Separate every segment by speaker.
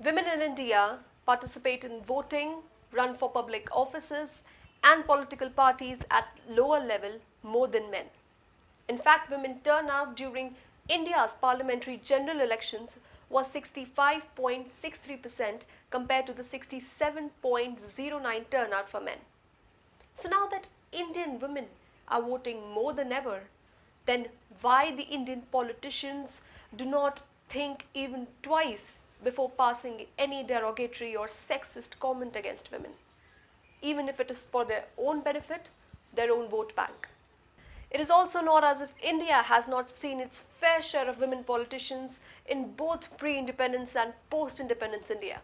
Speaker 1: Women in India participate in voting, run for public offices, and political parties at lower level more than men. In fact, women turnout during India's parliamentary general elections was 65.63% compared to the 67.09 turnout for men. So now that Indian women are voting more than ever, then why the Indian politicians do not think even twice before passing any derogatory or sexist comment against women, even if it is for their own benefit, their own vote bank? It is also not as if India has not seen its fair share of women politicians in both pre-independence and post-independence India.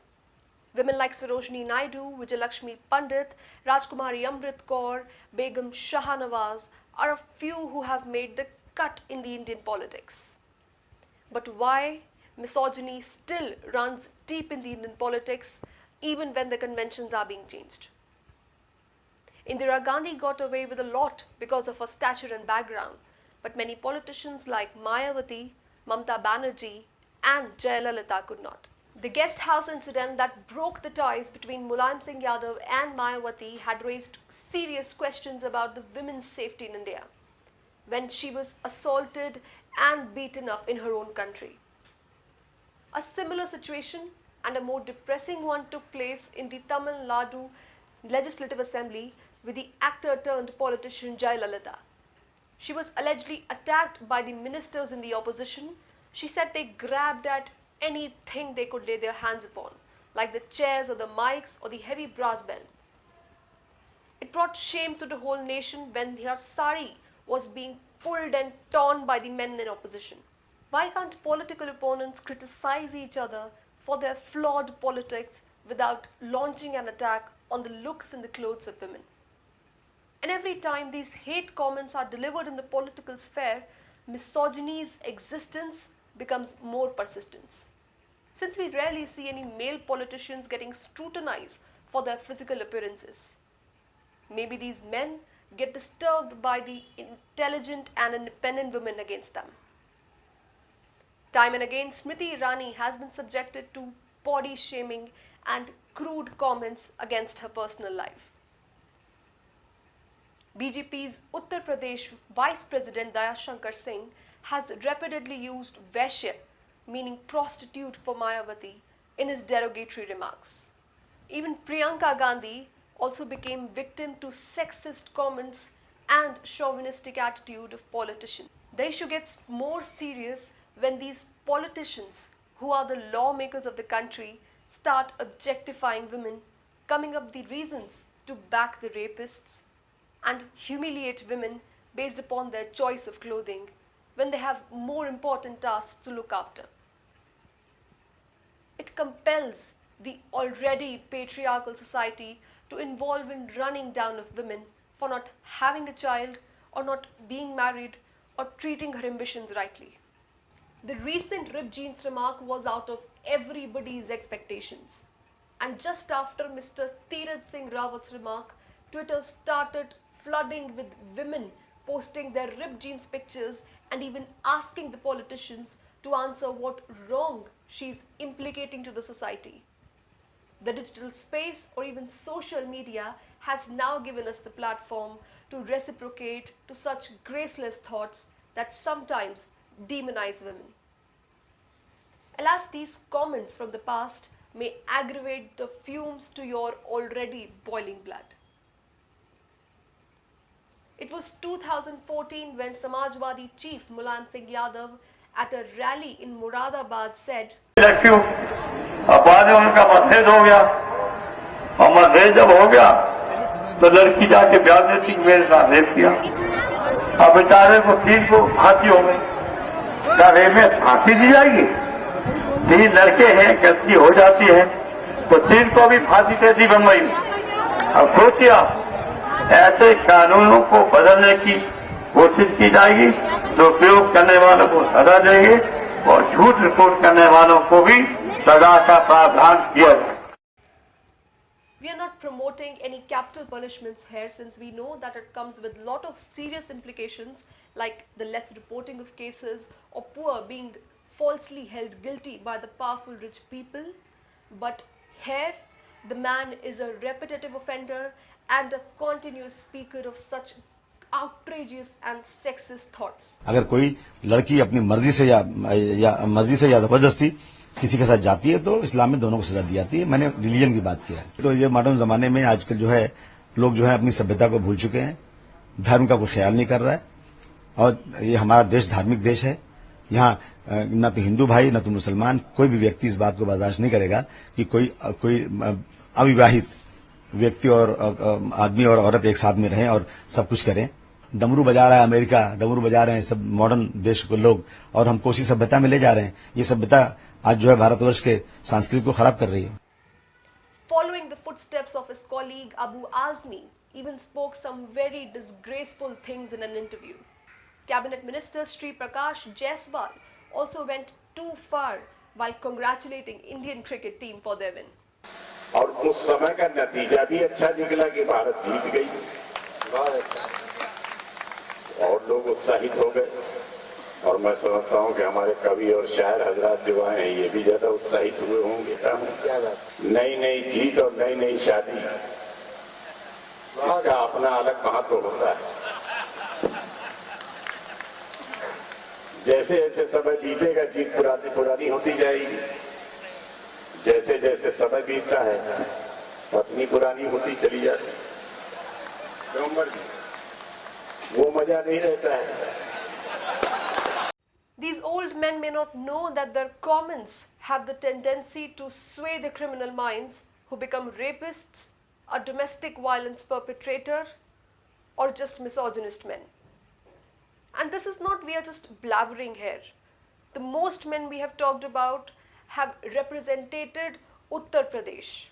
Speaker 1: Women like Sarojini Naidu, Vijayalakshmi Pandit, Rajkumari Amrit Kaur, Begum Shahanawaz are a few who have made the cut in the Indian politics. But why misogyny still runs deep in the Indian politics even when the conventions are being changed? Indira Gandhi got away with a lot because of her stature and background, but many politicians like Mayawati, Mamta Banerjee, and Jayalalitha could not. The guest house incident that broke the ties between Mulayam Singh Yadav and Mayawati had raised serious questions about the women's safety in India when she was assaulted and beaten up in her own country. A similar situation and a more depressing one took place in the Tamil Nadu Legislative Assembly with the actor turned politician Jayalalitha. She was allegedly attacked by the ministers in the opposition. She said they grabbed at anything they could lay their hands upon, like the chairs or the mics or the heavy brass bell. It brought shame to the whole nation when her sari was being pulled and torn by the men in opposition. Why can't political opponents criticize each other for their flawed politics without launching an attack on the looks and the clothes of women? And every time these hate comments are delivered in the political sphere, misogyny's existence becomes more persistent. Since we rarely see any male politicians getting scrutinized for their physical appearances, maybe these men get disturbed by the intelligent and independent women against them. Time and again, Smriti Irani has been subjected to body shaming and crude comments against her personal life. BJP's Uttar Pradesh Vice President Dayashankar Singh has repeatedly used Vaishya, meaning prostitute, for Mayawati in his derogatory remarks. Even Priyanka Gandhi also became victim to sexist comments and chauvinistic attitude of politicians. The issue gets more serious when these politicians, who are the lawmakers of the country, start objectifying women, coming up with the reasons to back the rapists and humiliate women based upon their choice of clothing when they have more important tasks to look after. It compels the already patriarchal society to involve in running down of women for not having a child or not being married or treating her ambitions rightly. The recent ripped jeans remark was out of everybody's expectations. And just after Mr. Tirth Singh Rawat's remark, Twitter started flooding with women posting their ripped jeans pictures and even asking the politicians to answer what wrong she's implicating to the society. The digital space or even social media has now given us the platform to reciprocate to such graceless thoughts that sometimes demonize women. Alas, these comments from the past may aggravate the fumes to your already boiling blood. It was 2014 when Samajwadi chief Mulayam Singh Yadav at a rally in Moradabad said,
Speaker 2: अब बाद में उनका मतभेद हो गया और मतभेद जब हो गया तो लड़की जाके ब्याह देती मेरे साथ रेप किया। अब बेचारे को 3 को फांसी हो गई। क्या रेप में फांसी दी जाएगी? 3 लड़के हैं, गलती हो जाती है तो 3 को भी फांसी दे दी बम्बई में। अब सोचिए आप, ऐसे कानूनों को बदलने की कोशिश की जाएगी तो उपयोग करने वालों को सजा देंगे और झूठ रिपोर्ट करने वालों को भी सजा का प्रावधान किया जाए।
Speaker 1: We are not promoting any capital punishments here since we know that it comes with lot of serious implications like the less reporting of cases or poor being falsely held guilty by the powerful rich people. But here, the man is a repetitive offender and a continuous speaker of such outrageous and sexist thoughts.
Speaker 3: अगर कोई लड़की अपनी मर्जी से या जबरदस्ती किसी के साथ जाती है तो इस्लाम में दोनों को सजा दी जाती है। मैंने रिलीजन की बात किया है। तो ये मॉडर्न जमाने में आजकल जो है लोग जो है अपनी सभ्यता को भूल चुके हैं, धर्म का कोई ख्याल नहीं कर रहा है और ये हमारा देश धार्मिक देश है। यहाँ न तो हिंदू भाई न तो मुसलमान कोई भी व्यक्ति इस बात को बर्दाश्त नहीं करेगा कि कोई अविवाहित व्यक्ति और आदमी और औरत एक साथ में रहें और सब कुछ करें। डमरू बजा रहा है अमेरिका, डमरू बजा रहे हैं सब मॉडर्न देश के लोग और हमको उसी सभ्यता में ले जा रहे हैं। ये सभ्यता आज जो है भारतवर्ष के संस्कृति को खराब कर रही है।
Speaker 1: Following the footsteps of his colleague Abu Azmi, even spoke some very disgraceful things in an interview. Cabinet Minister Sri Prakash Jaiswal also went too far while congratulating Indian cricket team for their win.
Speaker 4: और उस समय का नतीजा भी अच्छा निकला कि भारत जीत गई और लोग उत्साहित हो गए। और मैं समझता हूं कि हमारे कवि और शायर हजरात जो आए हैं ये भी ज्यादा उत्साहित हुए होंगे। नई नई जीत और नई नई शादी, इसका अपना अलग महत्व होता है। जैसे जैसे समय बीतेगा जीत पुरानी पुरानी होती जाएगी, जैसे जैसे समय बीतता है पत्नी पुरानी होती चली जाती है, वो मजा नहीं रहता है।
Speaker 1: These old men may not know that their comments have the tendency to sway the criminal minds who become rapists, a domestic violence perpetrator, or just misogynist men. And this is not, we are just blabbering here. The most men we have talked about have represented Uttar Pradesh,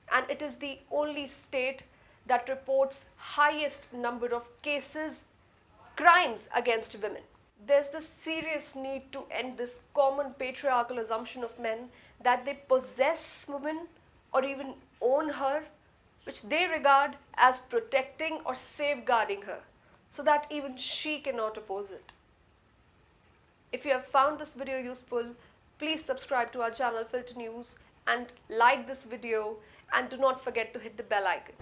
Speaker 1: and it is the only state that reports highest number of cases, crimes against women. There's this serious need to end this common patriarchal assumption of men that they possess women or even own her, which they regard as protecting or safeguarding her, so that even she cannot oppose it. If you have found this video useful, please subscribe to our channel Filter News and like this video, and do not forget to hit the bell icon.